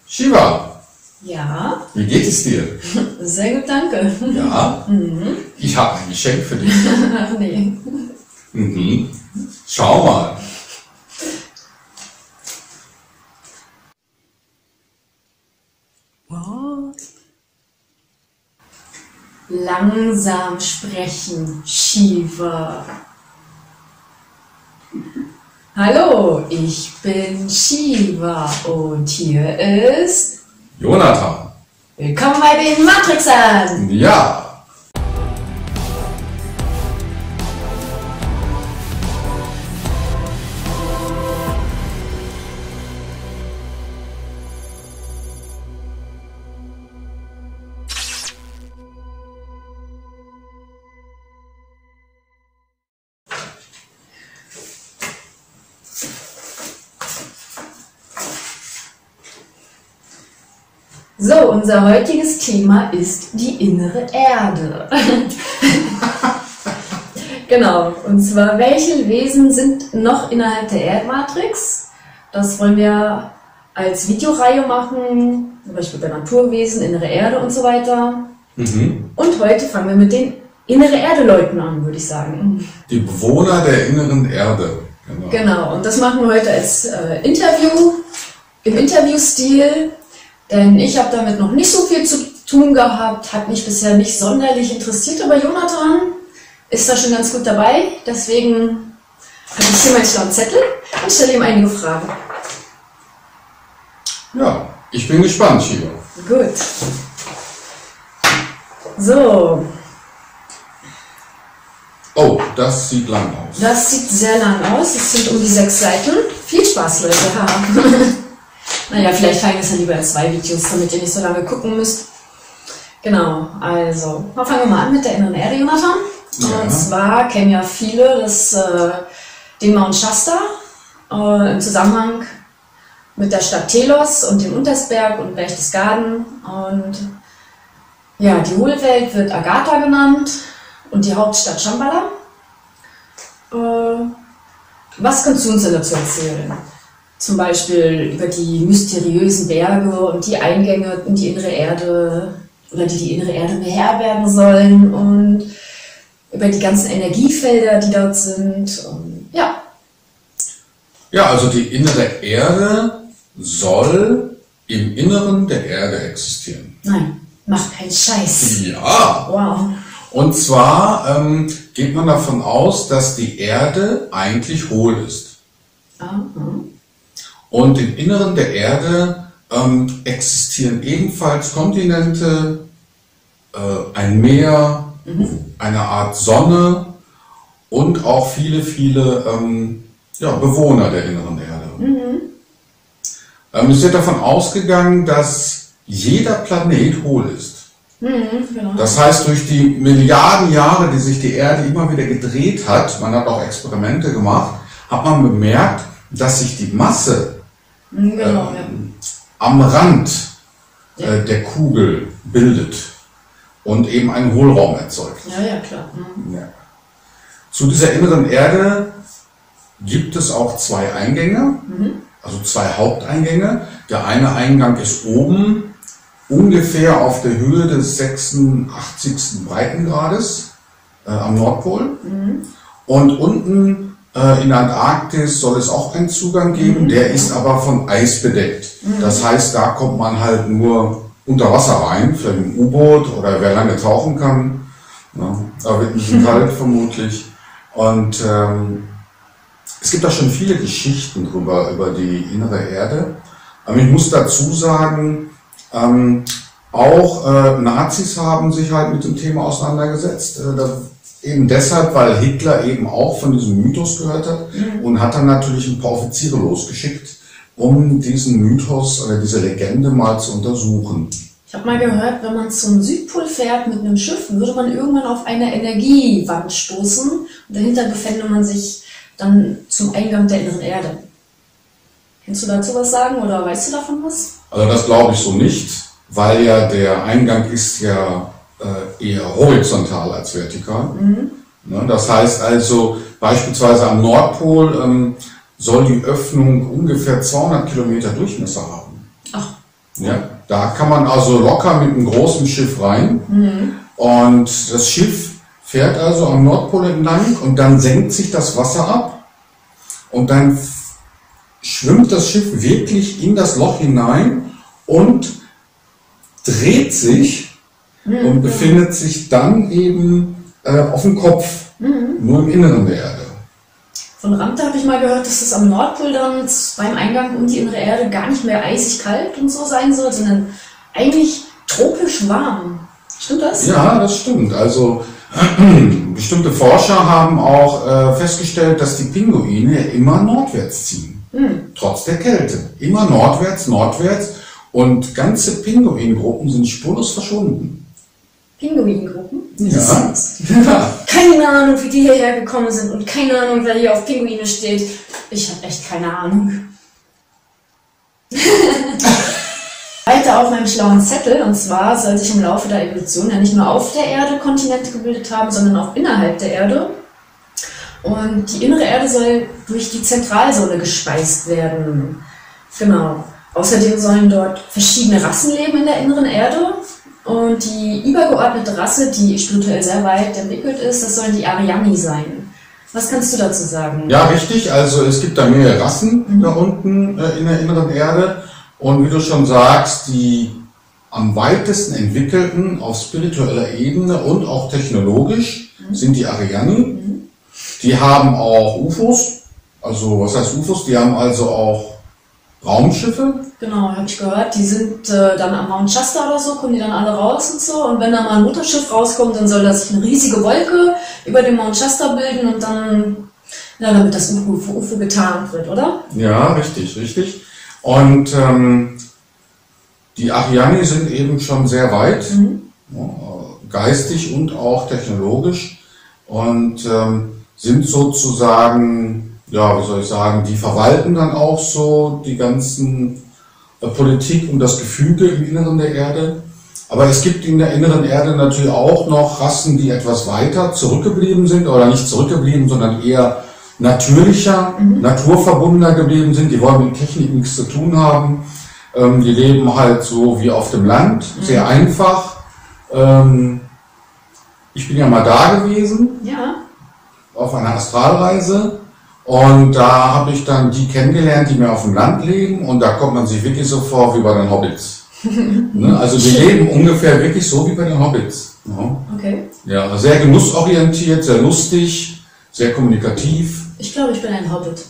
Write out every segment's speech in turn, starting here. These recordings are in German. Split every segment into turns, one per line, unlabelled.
Shiva,
Ja,
wie geht es dir?
sehr gut, danke.
Ja, ich habe ein Geschenk für dich.
Ach nee.
Mhm. Schau mal.
Langsam sprechen, Shiva. Hallo, ich bin Shiva und hier ist...
Jonathan.
Willkommen bei den Matrixern!
Ja.
So, unser heutiges Thema ist die innere Erde. Genau, und zwar, welche Wesen sind noch innerhalb der Erdmatrix? Das wollen wir als Videoreihe machen, zum Beispiel bei Naturwesen, innere Erde und so weiter. Und heute fangen wir mit den innere Erde-Leuten an, würde ich sagen.
Die Bewohner der inneren Erde.
Genau, und das machen wir heute als Interview, im Interviewstil. Denn ich habe damit noch nicht so viel zu tun gehabt, hat mich bisher nicht sonderlich interessiert, aber Jonathan ist da schon ganz gut dabei. Deswegen habe ich hier meinen schlauen Zettel und stelle ihm einige Fragen.
Ja, ich bin gespannt, Shiva.
Gut. So,
Oh, das sieht lang aus.
das sieht sehr lang aus. Es sind um die 6 Seiten. Viel Spaß, Leute. Haha. Naja, vielleicht teilen wir es ja lieber in 2 Videos, damit ihr nicht so lange gucken müsst. Genau, also, fangen wir mal an mit der inneren Erde, Jonathan.
Ja.
Und zwar kennen ja viele den Mount Shasta im Zusammenhang mit der Stadt Telos und dem Untersberg und Berchtesgaden. Und ja, die Hohlwelt wird Agartha genannt und die Hauptstadt Shambhala. Was kannst du uns denn dazu erzählen? Zum Beispiel über die mysteriösen Berge und die Eingänge in die innere Erde oder die innere Erde beherbergen sollen und über die ganzen Energiefelder, die dort sind. Und, ja.
Ja, also die innere Erde soll im Inneren der Erde existieren.
Nein, mach keinen Scheiß.
Ja.
Wow.
Und zwar geht man davon aus, dass die Erde eigentlich hohl ist. Und im Inneren der Erde existieren ebenfalls Kontinente, ein Meer, eine Art Sonne und auch viele, viele Bewohner der inneren Erde. Es wird davon ausgegangen, dass jeder Planet hohl ist.
Genau.
Das heißt, durch die Milliarden Jahre, die sich die Erde immer wieder gedreht hat, man hat auch Experimente gemacht, hat man bemerkt, dass sich die Masse
Genau,
am Rand der Kugel bildet und eben einen Hohlraum erzeugt.
ja, klar.
Ja. Zu dieser inneren Erde gibt es auch 2 Eingänge, also 2 Haupteingänge. Der eine Eingang ist oben, ungefähr auf der Höhe des 86. Breitengrades am Nordpol. Und unten in der Antarktis soll es auch einen Zugang geben, der ist aber von Eis bedeckt. Das heißt, da kommt man halt nur unter Wasser rein, vielleicht im U-Boot oder wer lange tauchen kann. Ja, da wird nicht kalt vermutlich. Und es gibt da schon viele Geschichten drüber, über die innere Erde. Aber ich muss dazu sagen, auch Nazis haben sich halt mit dem Thema auseinandergesetzt. Eben deshalb, weil Hitler eben auch von diesem Mythos gehört hat und hat dann natürlich ein paar Offiziere losgeschickt, um diesen Mythos oder diese Legende mal zu untersuchen.
Ich habe mal gehört, wenn man zum Südpol fährt mit einem Schiff, würde man irgendwann auf eine Energiewand stoßen und dahinter befände man sich dann zum Eingang der inneren Erde. Kannst du dazu was sagen oder weißt du davon was?
Also das glaube ich so nicht, weil ja der Eingang ist ja eher horizontal als vertikal. Das heißt also beispielsweise am Nordpol soll die Öffnung ungefähr 200 Kilometer Durchmesser haben.
Ach.
Ja, da kann man also locker mit einem großen Schiff rein. Und das Schiff fährt also am Nordpol entlang und dann senkt sich das Wasser ab und dann schwimmt das Schiff wirklich in das Loch hinein und dreht sich und befindet sich dann eben auf dem Kopf, nur im Inneren der Erde.
Von Ramte habe ich mal gehört, dass es am Nordpol dann beim Eingang um die innere Erde gar nicht mehr eisig kalt und so sein soll, sondern eigentlich tropisch warm. Stimmt das?
Ja, das stimmt. Also bestimmte Forscher haben auch festgestellt, dass die Pinguine immer nordwärts ziehen. Trotz der Kälte. Immer nordwärts, nordwärts. Und ganze Pinguingruppen sind spurlos verschwunden.
Pinguingruppen?
Ja.
Keine Ahnung, wie die hierher gekommen sind und keine Ahnung, wer hier auf Pinguine steht. Ich habe echt keine Ahnung. Weiter auf meinem schlauen Zettel, und zwar soll sich im Laufe der Evolution ja nicht nur auf der Erde Kontinente gebildet haben, sondern auch innerhalb der Erde. Und die innere Erde soll durch die Zentralsäule gespeist werden. Genau. Außerdem sollen dort verschiedene Rassen leben in der inneren Erde. Und die übergeordnete Rasse, die spirituell sehr weit entwickelt ist, das sollen die Ariani sein. Was kannst du dazu sagen?
Ja, richtig. Also es gibt da mehrere Rassen da unten in der inneren Erde. Und wie du schon sagst, die am weitesten entwickelten auf spiritueller Ebene und auch technologisch sind die Ariani. Die haben auch UFOs. Also was heißt UFOs? Die haben also auch Raumschiffe.
Genau, habe ich gehört. Die sind dann am Mount Shasta oder so, kommen die dann alle raus und so. Und wenn da mal ein Mutterschiff rauskommt, dann soll da sich eine riesige Wolke über dem Mount Shasta bilden und dann, ja, damit das UFO getarnt wird, oder?
Ja, richtig, richtig. Und die Ariani sind eben schon sehr weit, geistig und auch technologisch und sind sozusagen, ja, wie soll ich sagen, die verwalten dann auch so die ganzen Politik und das Gefüge im Inneren der Erde. Aber es gibt in der inneren Erde natürlich auch noch Rassen, die etwas weiter zurückgeblieben sind, oder nicht zurückgeblieben, sondern eher natürlicher, naturverbundener geblieben sind. Die wollen mit Technik nichts zu tun haben. Die leben halt so wie auf dem Land, sehr einfach. Ich bin ja mal da gewesen, auf einer Astralreise. Und da habe ich dann die kennengelernt, die mehr auf dem Land leben. Und da kommt man sich wirklich so vor wie bei den Hobbits. Ne? Also die leben ungefähr wirklich so wie bei den Hobbits. Ja.
Okay.
Ja, sehr genussorientiert, sehr lustig, sehr kommunikativ.
Ich glaube, ich bin ein Hobbit.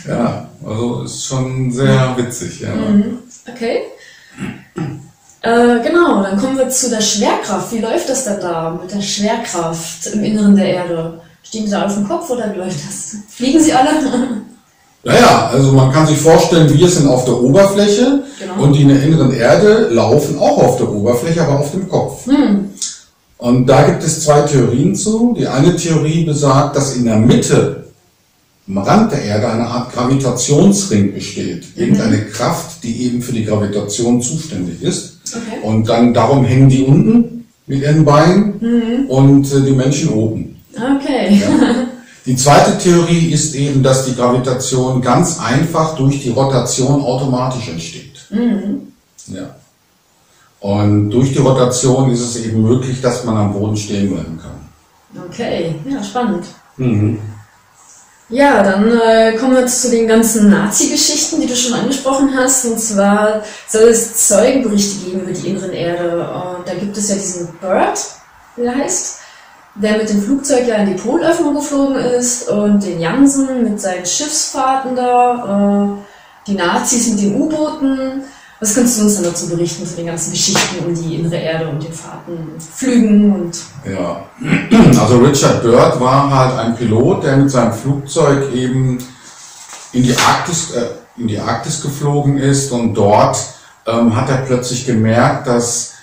Ja, also ist schon sehr witzig. Ja.
Okay. Genau, dann kommen wir zu der Schwerkraft. Wie läuft das denn da mit der Schwerkraft im Inneren der Erde? Stehen die da auf dem Kopf oder wie läuft das? Fliegen sie alle?
Naja, also man kann sich vorstellen, wir sind auf der Oberfläche und die in der inneren Erde laufen auch auf der Oberfläche, aber auf dem Kopf. Und da gibt es zwei Theorien zu. Die eine Theorie besagt, dass in der Mitte, am Rand der Erde, eine Art Gravitationsring besteht. Irgendeine Kraft, die eben für die Gravitation zuständig ist.
Okay.
Und dann darum hängen die unten mit ihren Beinen und die Menschen oben.
Okay.
Ja. Die zweite Theorie ist eben, dass die Gravitation ganz einfach durch die Rotation automatisch entsteht. Ja. Und durch die Rotation ist es eben möglich, dass man am Boden stehen bleiben kann.
Okay, ja, spannend. Ja, dann kommen wir jetzt zu den ganzen Nazi-Geschichten, die du schon angesprochen hast. Und zwar soll es Zeugenberichte geben über die inneren Erde. Und da gibt es ja diesen Bird, wie er heißt, der mit dem Flugzeug ja in die Polöffnung geflogen ist, und den Jansen mit seinen Schiffsfahrten da, die Nazis mit den U-Booten. Was kannst du uns denn dazu berichten, zu den ganzen Geschichten um die innere Erde und den Fahrten, Flügen und...
Ja, also Richard Byrd war halt ein Pilot, der mit seinem Flugzeug eben in die Arktis geflogen ist, und dort hat er plötzlich gemerkt, dass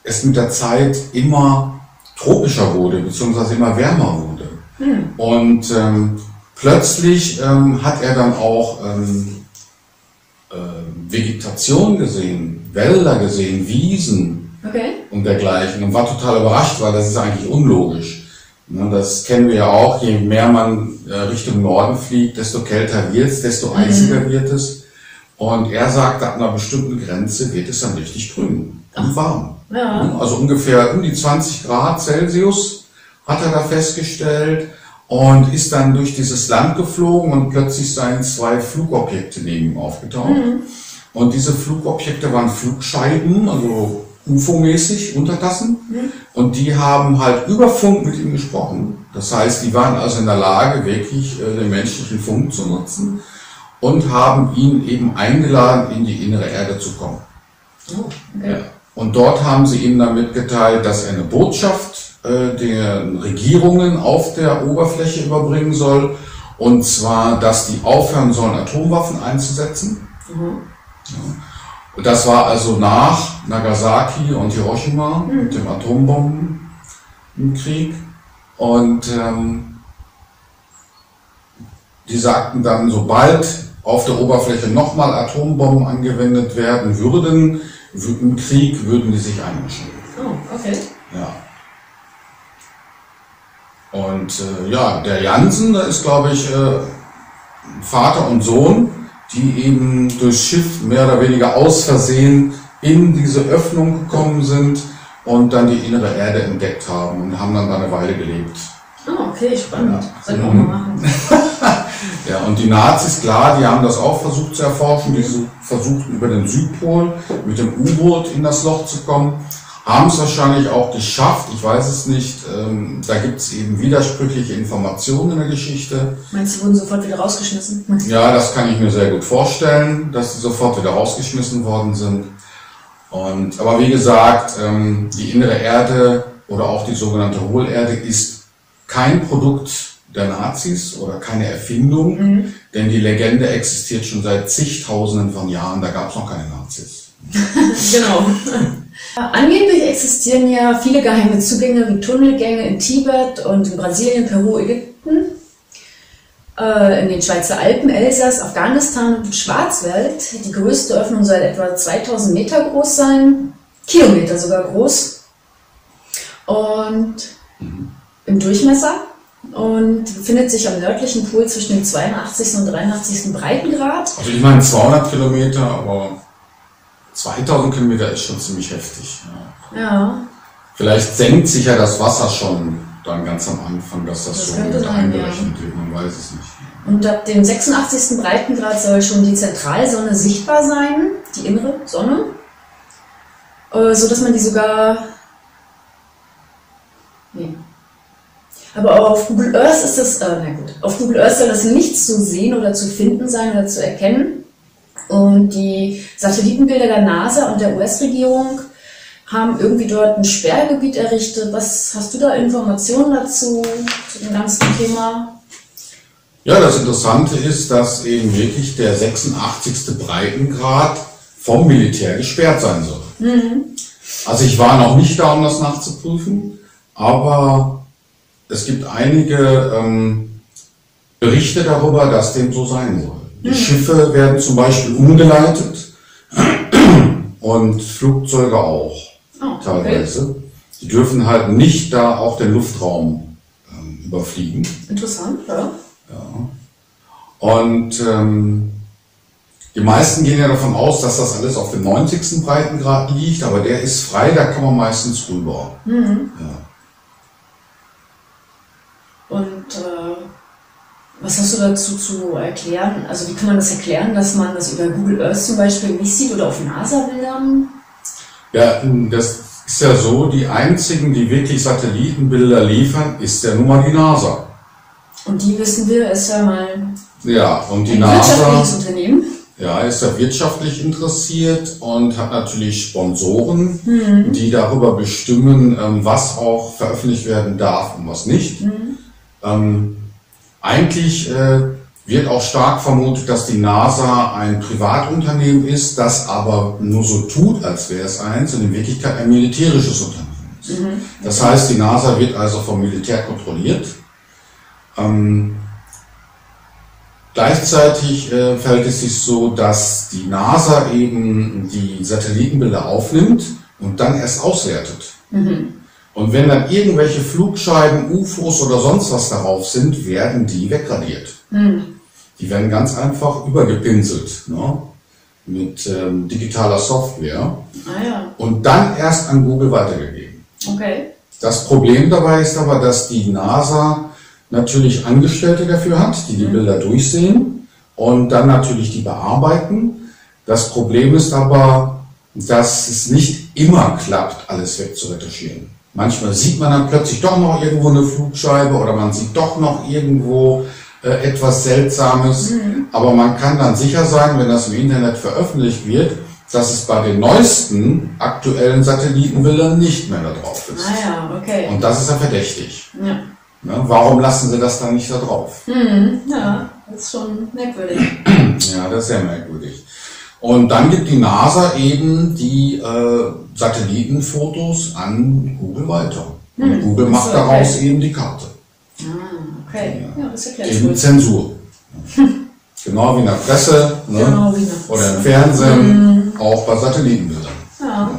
es mit der Zeit immer tropischer wurde, beziehungsweise immer wärmer wurde. Und plötzlich hat er dann auch Vegetation gesehen, Wälder gesehen, Wiesen und dergleichen, und war total überrascht, weil das ist eigentlich unlogisch. Das kennen wir ja auch, je mehr man Richtung Norden fliegt, desto kälter wird es, desto eisiger wird es. Und er sagte, ab einer bestimmten Grenze wird es dann richtig grün und warm.
Ja.
Also ungefähr um die 20 Grad Celsius hat er da festgestellt und ist dann durch dieses Land geflogen und plötzlich seien 2 Flugobjekte neben ihm aufgetaucht. Und diese Flugobjekte waren Flugscheiben, also UFO-mäßig, Untertassen. Und die haben halt über Funk mit ihm gesprochen. Das heißt, die waren also in der Lage, wirklich den menschlichen Funk zu nutzen und haben ihn eben eingeladen, in die innere Erde zu kommen.
Oh, okay.
Ja. Und dort haben sie ihm dann mitgeteilt, dass er eine Botschaft den Regierungen auf der Oberfläche überbringen soll. Und zwar, dass die aufhören sollen, Atomwaffen einzusetzen. Ja. Und das war also nach Nagasaki und Hiroshima mit dem Atombombenkrieg. Und die sagten dann, sobald auf der Oberfläche nochmal Atombomben angewendet werden würden, im Krieg würden die sich einmischen.
Oh, okay.
Ja. Und ja, der Jansen, da ist, glaube ich, Vater und Sohn, die eben durchs Schiff mehr oder weniger aus Versehen in diese Öffnung gekommen sind und dann die innere Erde entdeckt haben und haben dann da eine Weile gelebt.
Oh, okay, spannend. Ja. Sollten wir auch mal machen.
Ja, und die Nazis, klar, die haben das auch versucht zu erforschen. Die versuchten über den Südpol mit dem U-Boot in das Loch zu kommen. Haben es wahrscheinlich auch geschafft, ich weiß es nicht. Da gibt es eben widersprüchliche Informationen in der Geschichte.
Meinst du, wurden sofort wieder rausgeschmissen?
Ja, das kann ich mir sehr gut vorstellen, dass sie sofort wieder rausgeschmissen worden sind. Aber wie gesagt, die innere Erde oder auch die sogenannte Hohlerde ist kein Produkt der Nazis oder keine Erfindung, denn die Legende existiert schon seit zigtausenden von Jahren, da gab es noch keine Nazis.
Genau. Angeblich existieren ja viele geheime Zugänge wie Tunnelgänge in Tibet und in Brasilien, Peru, Ägypten, in den Schweizer Alpen, Elsass, Afghanistan und Schwarzwald. Die größte Öffnung soll etwa 2000 Meter groß sein, Kilometer sogar groß und im Durchmesser und befindet sich am nördlichen Pol zwischen dem 82. und 83. Breitengrad.
Also ich meine 200 Kilometer, aber 2000 Kilometer ist schon ziemlich heftig. Ja.
Ja.
Vielleicht senkt sich ja das Wasser schon dann ganz am Anfang, dass das so mit einberechnet wird, man weiß es nicht.
Und ab dem 86. Breitengrad soll schon die Zentralsonne sichtbar sein, die innere Sonne, so dass man die sogar... Nee. Aber auch auf Google Earth ist das, auf Google Earth soll das nichts zu sehen oder zu finden sein oder zu erkennen. Und die Satellitenbilder der NASA und der US-Regierung haben irgendwie dort ein Sperrgebiet errichtet. Was hast du da Informationen dazu, zu dem ganzen Thema?
Ja, das Interessante ist, dass eben wirklich der 86. Breitengrad vom Militär gesperrt sein soll. Also ich war noch nicht da, um das nachzuprüfen, aber es gibt einige Berichte darüber, dass dem so sein soll. Die Schiffe werden zum Beispiel umgeleitet und Flugzeuge auch teilweise. Die dürfen halt nicht da auch den Luftraum überfliegen.
Interessant, ja.
Ja. Und die meisten gehen ja davon aus, dass das alles auf dem 90. Breitengrad liegt, aber der ist frei, da kann man meistens rüber. Ja.
Und was hast du dazu zu erklären? Also wie kann man das erklären, dass man das über Google Earth zum Beispiel nicht sieht oder auf NASA-Bildern?
Ja, das ist ja so, die einzigen, die wirklich Satellitenbilder liefern, ist ja nun mal die NASA.
Und die, wissen wir, ist ja mal
und die
ein
NASA
wirtschaftliches Unternehmen.
Ja, ist ja wirtschaftlich interessiert und hat natürlich Sponsoren, die darüber bestimmen, was auch veröffentlicht werden darf und was nicht. Eigentlich wird auch stark vermutet, dass die NASA ein Privatunternehmen ist, das aber nur so tut, als wäre es eins und in Wirklichkeit ein militärisches Unternehmen ist. Das heißt, die NASA wird also vom Militär kontrolliert. Gleichzeitig verhält es sich so, dass die NASA eben die Satellitenbilder aufnimmt und dann erst auswertet. Und wenn dann irgendwelche Flugscheiben, UFOs oder sonst was darauf sind, werden die wegradiert. Die werden ganz einfach übergepinselt. Ne? mit digitaler Software
Ah ja,
und dann erst an Google weitergegeben.
okay.
Das Problem dabei ist aber, dass die NASA natürlich Angestellte dafür hat, die die Bilder durchsehen und dann natürlich die bearbeiten. Das Problem ist aber, dass es nicht immer klappt, alles wegzuretuschieren. Manchmal sieht man dann plötzlich doch noch irgendwo eine Flugscheibe oder man sieht doch noch irgendwo etwas Seltsames. Aber man kann dann sicher sein, wenn das im Internet veröffentlicht wird, dass es bei den neuesten aktuellen Satellitenbildern nicht mehr da drauf ist.
Ah ja, okay.
Und das ist ja verdächtig.
Ja.
Ne? Warum lassen sie das dann nicht da drauf?
Ja, das ist schon merkwürdig.
Ja, das ist sehr merkwürdig. Und dann gibt die NASA eben die Satellitenfotos an Google weiter. Und Google macht
so,
daraus eben die Karte.
Okay, ja, das erklärt
Eben
gut.
Zensur. Genau wie in der Presse, ne?
Genau wie in der Presse.
Oder im Fernsehen, auch bei Satellitenbildern.
Ja,